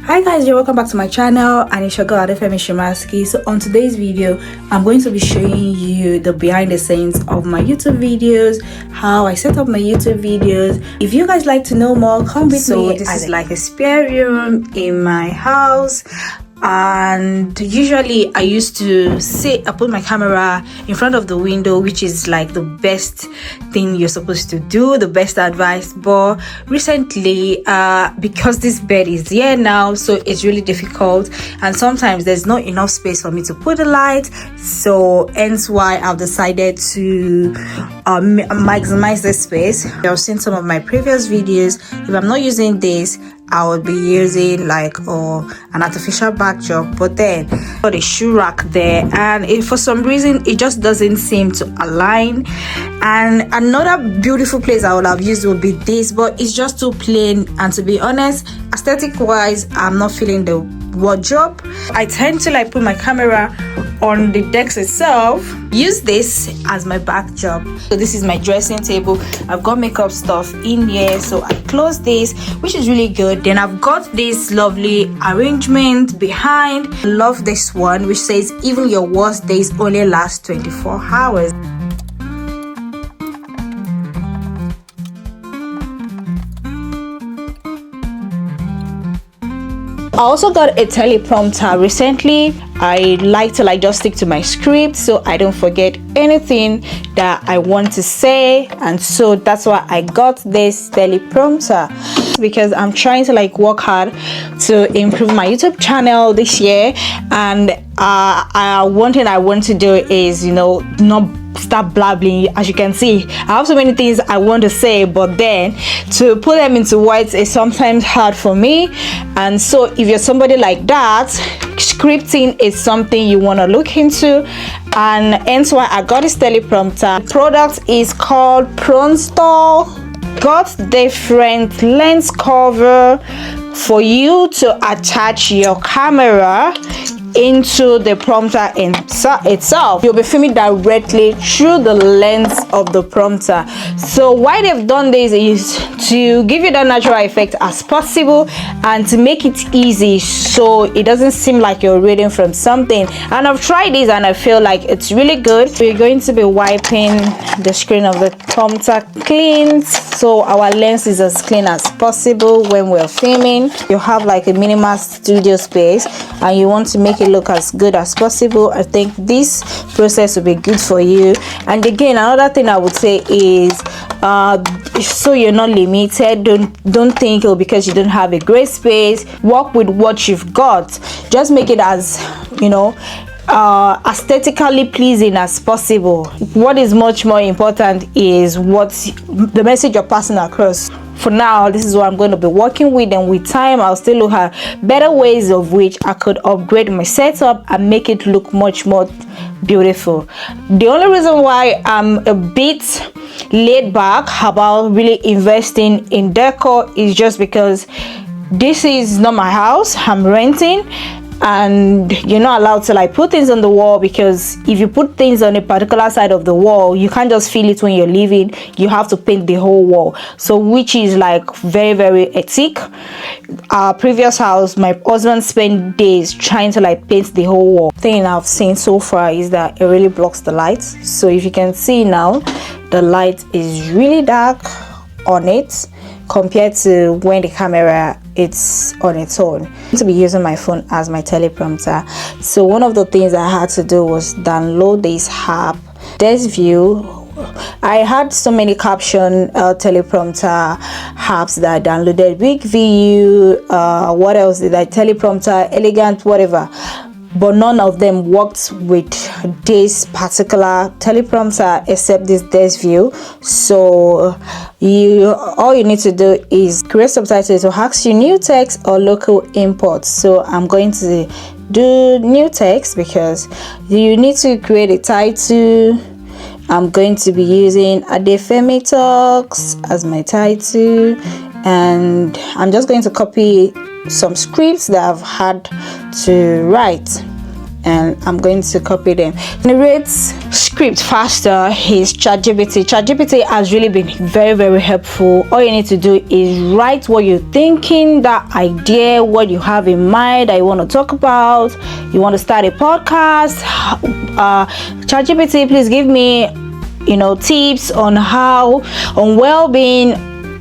Hi guys, you're welcome back to my channel, and it's your girl Adefemi Shimaski. So on today's video, I'm going to be showing you the behind the scenes of my YouTube videos, how I set up my YouTube videos. If you guys like to know more, come with me. This is like a spare room in my house, and usually I used to I put my camera in front of the window, which is like the best thing you're supposed to do, the best advice. But recently because this bed is here now, so it's really difficult, and sometimes there's not enough space for me to put the light, so hence why I've decided to maximize this space. I've seen some of my previous videos. If I'm not using this, I would be using like an artificial backdrop, but then got a shoe rack there, and for some reason it just doesn't seem to align. And another beautiful place I would have used would be this, but it's just too plain, and to be honest, aesthetic wise, I'm not feeling the wardrobe. I tend to like put my camera on the desk itself, use this as my backdrop. So this is my dressing table. I've got makeup stuff in here, so I close this, which is really good. Then I've got this lovely arrangement behind. I love this one, which says even your worst days only last 24 hours. I also got a teleprompter recently. I like to just stick to my script so I don't forget anything that I want to say, and so that's why I got this teleprompter, because I'm trying to work hard to improve my YouTube channel this year. And one thing I want to do is not start blabbling. As you can see, I have so many things I want to say, but then to put them into words is sometimes hard for me. And so if you're somebody like that, scripting is something you want to look into, and hence why I got this teleprompter. The product is called Pronstall. Got different lens cover for you to attach your camera into the prompter itself. You'll be filming directly through the lens of the prompter. So why they've done this is to give you that natural effect as possible, and to make it easy so it doesn't seem like you're reading from something. And I've tried this and I feel like it's really good. We're going to be wiping the screen of the prompter clean, so our lens is as clean as possible when we're filming. You have like a minimal studio space and you want to make it look as good as possible. I think this process will be good for you. And again, another thing I would say is so you're not limited. Don't think because you don't have a great space, work with what you've got. Just make it as aesthetically pleasing as possible. What is much more important is what the message you're passing across. For now, this is what I'm going to be working with, and with time I'll still look at better ways of which I could upgrade my setup and make it look much more beautiful. The only reason why I'm a bit laid back about really investing in decor is just because this is not my house, I'm renting, and you're not allowed to put things on the wall, because if you put things on a particular side of the wall, you can't just feel it when you're leaving. You have to paint the whole wall, so which is very, very hectic. Our previous house, my husband spent days trying to paint the whole wall. Thing I've seen so far is that it really blocks the light. So if you can see now, the light is really dark on it compared to when the camera it's on its own. I'm going to be using my phone as my teleprompter. So one of the things I had to do was download this app, Desk View. I had so many caption teleprompter apps that I downloaded, Big View, what else did I, teleprompter, elegant, whatever, but none of them worked with this particular teleprompter except this Desk View. So all you need to do is create subtitles. To ask you new text or local imports. So I'm going to do new text because you need to create a title. I'm going to be using Adefemi Talks as my title, and I'm just going to copy some scripts that I've had to write, and I'm going to copy them. Generates script faster is ChatGPT. ChatGPT has really been very, very helpful. All you need to do is write what you're thinking, that idea, what you have in mind that you want to talk about. You want to start a podcast. ChatGPT, please give me tips on well-being,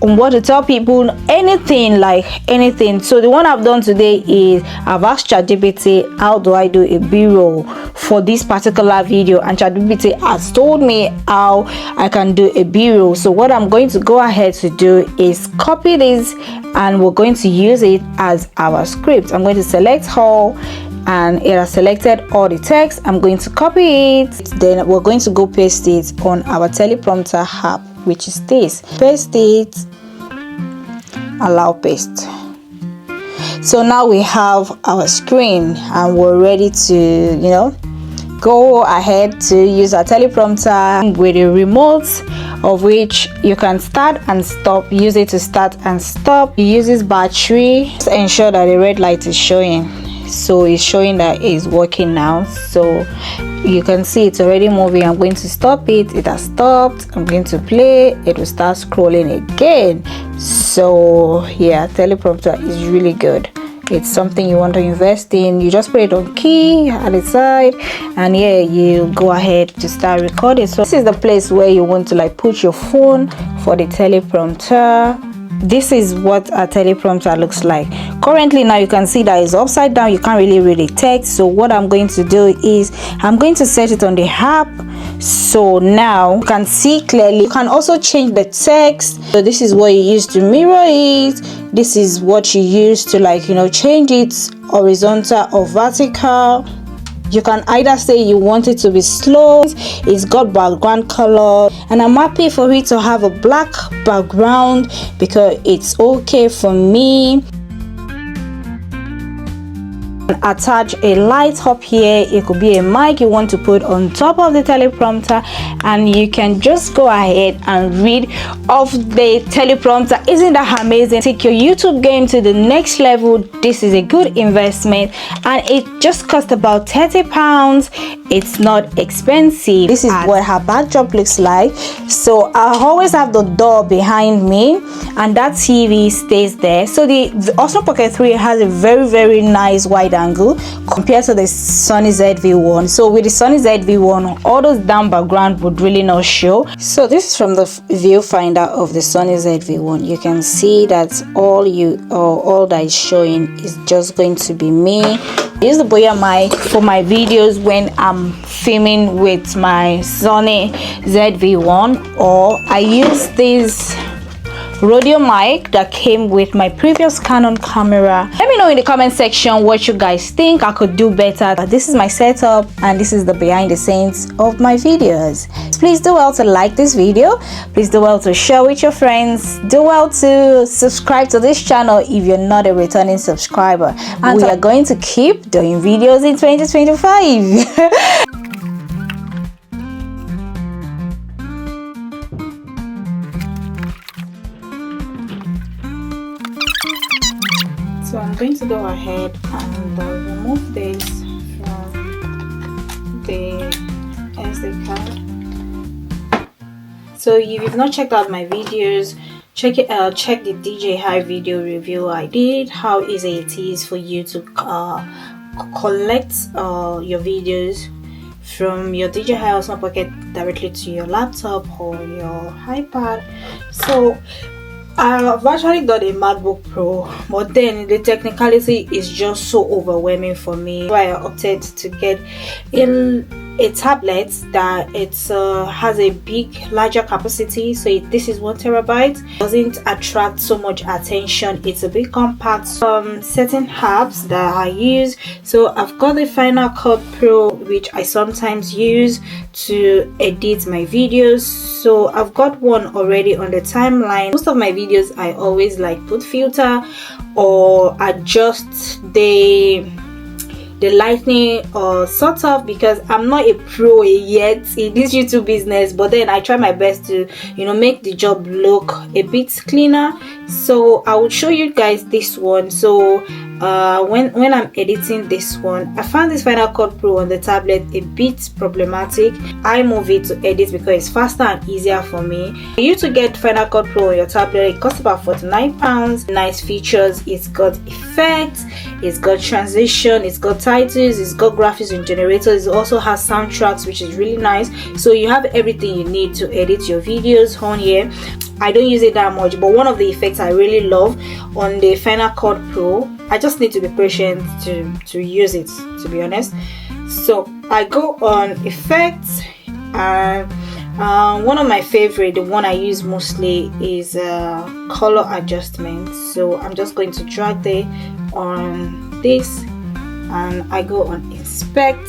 on what to tell people, anything. So the one I've done today is I've asked ChatGPT, how do I do a B-roll for this particular video, and ChatGPT has told me how I can do a B-roll. So what I'm going to go ahead to do is copy this, and we're going to use it as our script. I'm going to select all, and it has selected all the text. I'm going to copy it, then we're going to go paste it on our teleprompter app, which is this. Paste it, allow paste. So now we have our screen, and we're ready to go ahead to use our teleprompter with a remote, of which you can start and stop. Use it to start and stop. It uses battery. Just ensure that the red light is showing. So it's showing that it's working now. So you can see it's already moving. I'm going to stop it. It has stopped. I'm going to play. It will start scrolling again. So yeah, teleprompter is really good. It's something you want to invest in. You just put it on key at the side, and yeah, you go ahead to start recording. So this is the place where you want to put your phone for the teleprompter. This is what a teleprompter looks like. Currently now you can see that it's upside down. You can't really read the text. So what I'm going to do is I'm going to set it on the app, so now you can see clearly. You can also change the text. So this is what you use to mirror it. This is what you use to change it horizontal or vertical. You can either say you want it to be slow. It's got background color, and I'm happy for it to have a black background because it's okay for me. Attach a light up here. It could be a mic you want to put on top of the teleprompter, and you can just go ahead and read off the teleprompter. Isn't that amazing? Take your YouTube game to the next level. This is a good investment, and it just cost about £30. It's not expensive. This is what her backdrop looks like. So I always have the door behind me, and that TV stays there. So the Osmo Pocket 3 has a very, very nice wide angle compared to the Sony ZV-1. So with the Sony ZV-1, all those down background would really not show. So this is from the viewfinder of the Sony ZV-1. You can see that all that is showing is just going to be me. I use the Boya Mic for my videos when I'm filming with my Sony ZV-1, or I use this rodeo mic that came with my previous Canon camera. Let me know in the comment section what you guys think I could do better. This is my setup, and this is the behind the scenes of my videos. Please do well to like this video. Please do well to share with your friends. Do well to subscribe to this channel if you're not a returning subscriber. And we are going to keep doing videos in 2025. So I'm going to go ahead and remove this from the SD card. So if you've not checked out my videos, check it out. Check the DJI video review I did, how easy it is for you to collect your videos from your DJI Osmo Pocket directly to your laptop or your iPad. So I've actually got a MacBook Pro, but then the technicality is just so overwhelming for me. So I opted to get a tablet that has a larger capacity. So this is 1 terabyte. Doesn't attract so much attention. It's a bit compact. Certain apps that I use. So I've got the Final Cut Pro, which I sometimes use to edit my videos. So I've got one already on the timeline. Most of my videos I always put filter or adjust the lighting or sort of, because I'm not a pro yet in this YouTube business, but then I try my best to make the job look a bit cleaner. So I will show you guys this one. So when I'm editing this one, I found this Final Cut Pro on the tablet a bit problematic. I move it to edit because it's faster and easier for me. For you to get Final Cut Pro on your tablet, it costs about £49. Nice features. It's got effects, it's got transition, it's got titles, it's got graphics and generators. It also has soundtracks, which is really nice. So you have everything you need to edit your videos on here. I don't use it that much, but one of the effects I really love on the Final Cut Pro, I just need to be patient to use it, to be honest. So I go on effects, and one of my favorite, the one I use mostly, is color adjustment. So I'm just going to drag it on this, and I go on inspect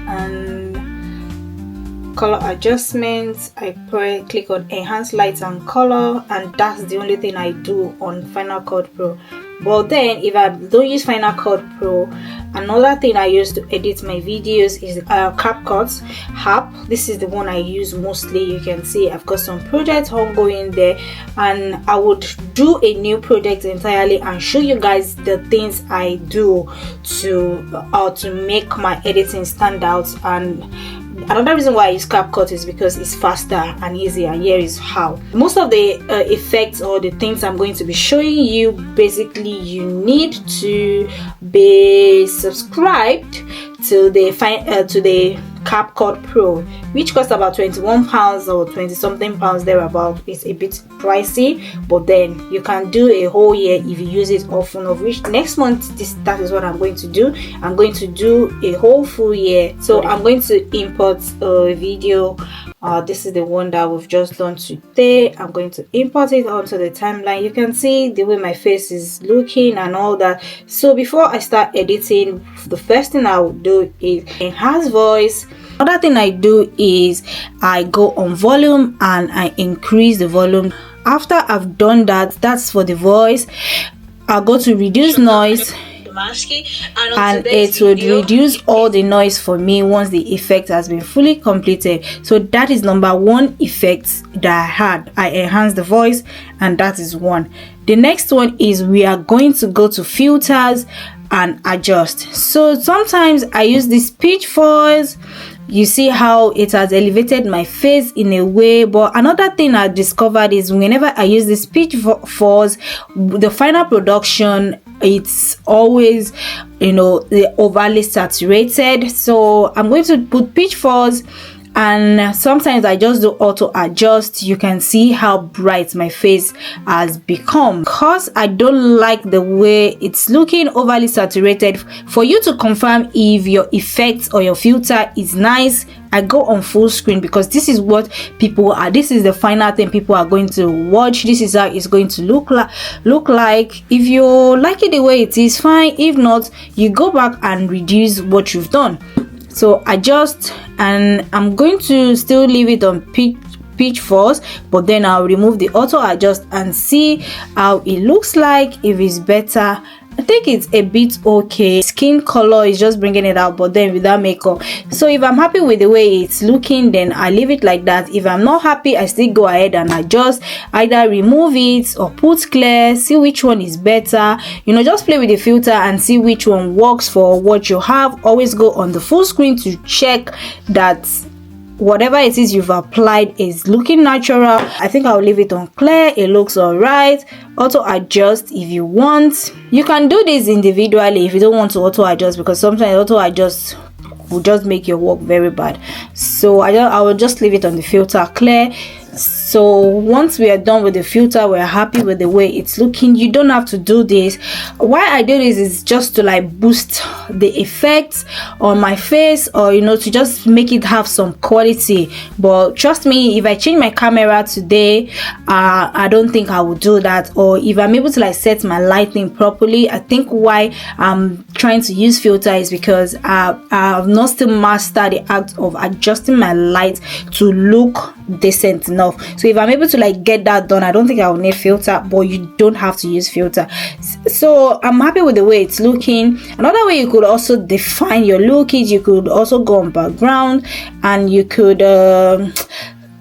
and color adjustments. I click on enhance light and color, and that's the only thing I do on Final Cut Pro. But then if I don't use Final Cut Pro, another thing I use to edit my videos is CapCut app. This is the one I use mostly. You can see I've got some projects ongoing there, and I would do a new project entirely and show you guys the things I do to make my editing stand out. And another reason why I use CapCut is because it's faster and easier. Here is how. Most of the effects or the things I'm going to be showing you, basically you need to be subscribed to the CapCut Pro, which costs about £21 or 20 something pounds thereabout. It's a bit pricey, but then you can do a whole year if you use it often, of which next month that is what I'm going to do. I'm going to do a whole full year. So I'm going to import a video. This is the one that we've just done today. I'm going to import it onto the timeline. You can see the way my face is looking and all that. So before I start editing, the first thing I will do is enhance voice. Another thing I do is I go on volume and I increase the volume. After I've done that, that's for the voice. I'll go to reduce noise, and it would reduce all the noise for me once the effect has been fully completed. So that is number one effect that I had. I enhanced the voice, and that is one. The next one is we are going to go to filters and adjust. So sometimes I use this pitch force. You see how it has elevated my face in a way. But another thing I discovered is whenever I use this pitch force, the final production, it's always, the overly saturated. So I'm going to put pitch force, and sometimes I just do auto adjust. You can see how bright my face has become, because I don't like the way it's looking overly saturated. For you to confirm if your effect or your filter is nice, I go on full screen, because this is what people are, this is the final thing people are going to watch. This is how it's going to look like. If you like it the way it is, fine. If not, you go back and reduce what you've done. So adjust, and I'm going to still leave it on pitch force, but then I'll remove the auto adjust and see how it looks like. If it's better, I think it's a bit okay. Skin color is just bringing it out, but then without makeup. So if I'm happy with the way it's looking, then I leave it like that. If I'm not happy, I still go ahead and adjust, either remove it or put clear, see which one is better. Just play with the filter and see which one works for what you have. Always go on the full screen to check that whatever it is you've applied is looking natural. I think I'll leave it on clear. It looks all right. Auto adjust if you want. You can do this individually if you don't want to auto adjust, because sometimes auto adjust will just make your work very bad. So I will just leave it on the filter clear. So once we are done with the filter, we're happy with the way it's looking. You don't have to do this. Why I do this is just to boost the effects on my face, or to just make it have some quality. But trust me, if I change my camera today, I don't think I will do that. Or if I'm able to set my lighting properly, I think why I'm trying to use filter is because I've not still mastered the act of adjusting my light to look decent enough. So if I'm able to get that done, I don't think I will need filter, but you don't have to use filter. So I'm happy with the way it's looking. Another way you could also define your look is you could also go on background, and you could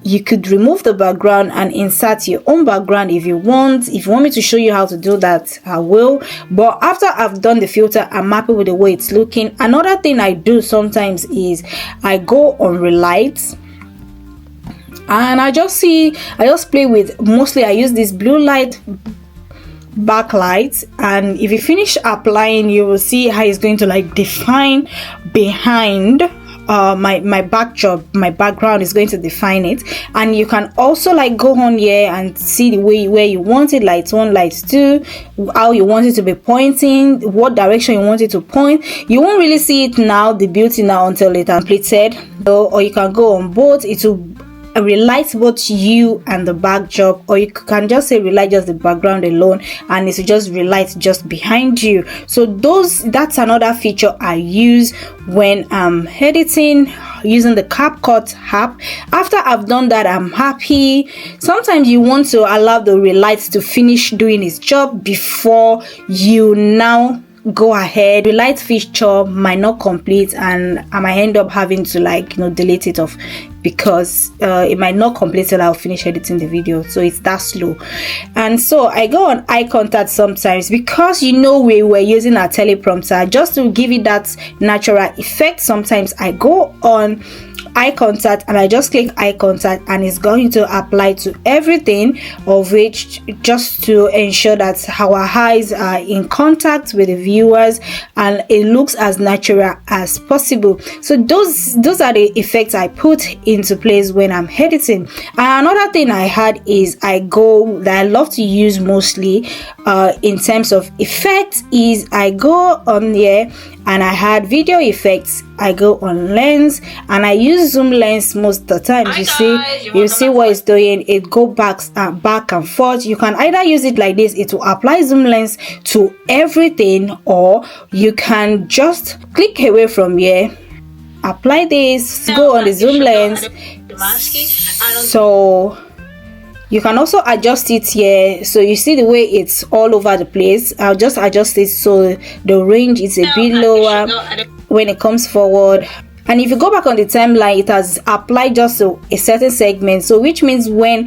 you could remove the background and insert your own background if you want. If you want me to show you how to do that, I will. But after I've done the filter, I'm happy with the way it's looking. Another thing I do sometimes is I go on relight and I just play with, mostly I use this blue light backlight, and if you finish applying, you will see how it's going to like define behind my backdrop. My background is going to define it. And you can also like go on here and see the way where you want it, light 1, light 2, how you want it to be pointing, what direction you want it to point. You won't really see it now, the beauty now, until it's completed. Or you can go on both. It will relight both you and the backdrop, or you can just say relight just the background alone and it's just relight just behind you. So that's another feature I use when I'm editing using the CapCut app. After I've done that, I'm happy. Sometimes you want to allow the relight to finish doing its job before you now go ahead. The light feature might not complete and I might end up having to like delete it off, because it might not complete till I'll finish editing the video. So it's that slow. And so I go on eye contact sometimes, because we were using our teleprompter just to give it that natural effect. Sometimes I go on eye contact and I just click eye contact and it's going to apply to everything, of which just to ensure that our eyes are in contact with the viewers and it looks as natural as possible. So those are the effects I put into place when I'm editing. And another thing I had is that I love to use mostly in terms of effects is I go on here and I had video effects. I go on lens and I use zoom lens most of the time. You see what it's doing. It go back and forth. You can either use it like this, it will apply zoom lens to everything, or you can just click away from here, apply this, go on the zoom lens. So you can also adjust it here. So you see the way it's all over the place. I'll just adjust it so the range is a bit lower when it comes forward. And if you go back on the timeline, it has applied just to a certain segment, so which means when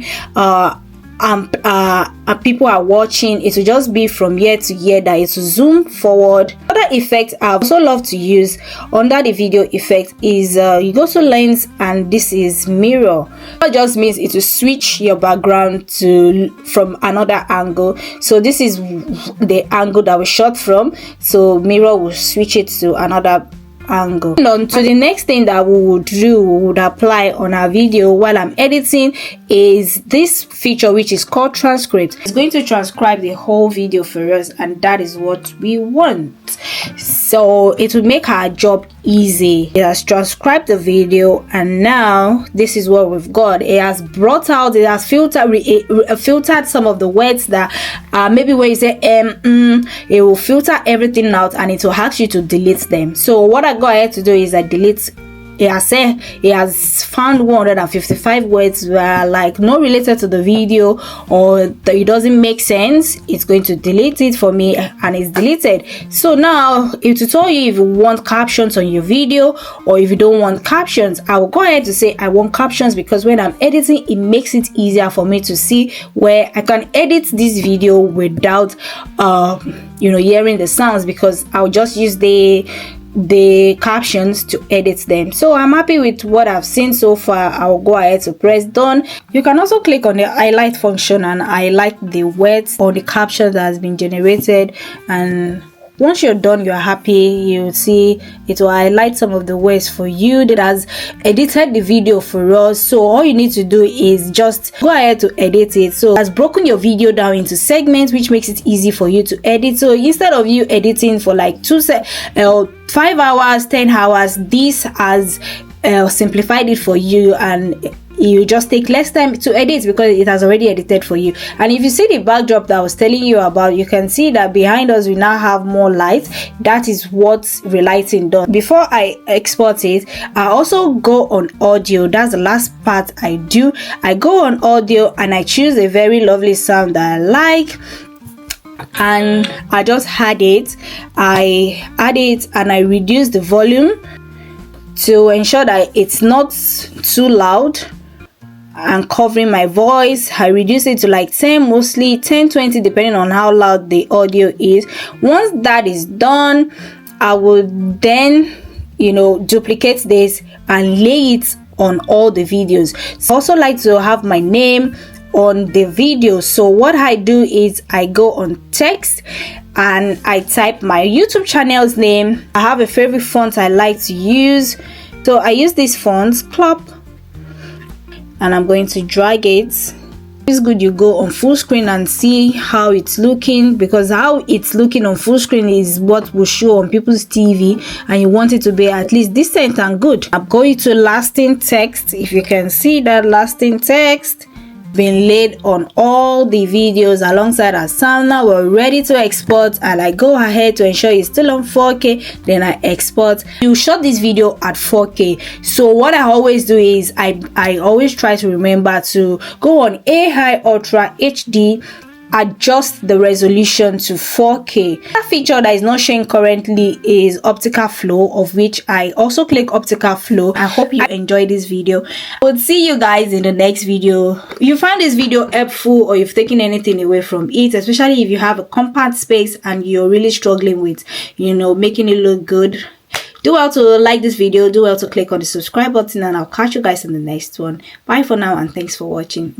people are watching, it will just be from year to year that it will zoom forward. Other effect I also love to use under the video effect is you go to lens and this is mirror. That just means it will switch your background from another angle. So this is the angle that we shot from, so mirror will switch it to another angle. And on to the next thing that we would apply on our video while I'm editing is this feature, which is called transcript. It's going to transcribe the whole video for us, and that is what we want. So it will make our job easy. It has transcribed the video, and now this is what we've got. It has brought out, it has filtered some of the words that maybe when you say it will filter everything out and it will ask you to delete them. So what I go ahead to do is I delete. It has found 155 words that are like not related to the video, or that it doesn't make sense. It's going to delete it for me, and it's deleted. So now it will tell you if you want captions on your video or if you don't want captions. I will go ahead to say I want captions, because when I'm editing, it makes it easier for me to see where I can edit this video without hearing the sounds, because I'll just use the captions to edit them. So I'm happy with what I've seen so far. I'll go ahead to press done. You can also click on the highlight function and highlight the words or the caption that has been generated, and once you're done, you're happy, you'll see it will highlight some of the words for you that has edited the video for us. So all you need to do is just go ahead to edit it. So it has broken your video down into segments, which makes it easy for you to edit. So instead of you editing for like 5 hours, 10 hours, this has simplified it for you, and you just take less time to edit because it has already edited for you. And if you see the backdrop that I was telling you about, you can see that behind us we now have more light. That is what relighting does. Before I export it, I also go on audio. That's the last part I do. I go on audio and I choose a very lovely sound that I like, and I just add it. I add it and I reduce the volume to ensure that it's not too loud. and covering my voice. I reduce it to like 10, mostly 10, 20, depending on how loud the audio is. Once that is done, I will then, you know, duplicate this and lay it on all the videos. So I also like to have my name on the video. So what I do is I go on text and I type my YouTube channel's name. I have a favorite font I like to use, so I use this font, Clop, and I'm going to drag it. It's good you go on full screen and see how it's looking, because how it's looking on full screen is what will show on people's TV, and you want it to be at least decent and good. I'm going to lasting text. If you can see that lasting text been laid on all the videos alongside our sound. Now we're ready to export, and I go ahead to ensure it's still on 4K, then I export. You shot this video at 4K, so what I always do is I always try to remember to go on AI Ultra HD, adjust the resolution to 4K. That feature that is not showing currently is optical flow, of which I also click optical flow. I hope you enjoyed this video. I will see you guys in the next video. If you found this video helpful or you've taken anything away from it, especially if you have a compact space and you're really struggling with, you know, making it look good, do well to like this video, do well to click on the subscribe button, and I'll catch you guys in the next one. Bye for now, and thanks for watching.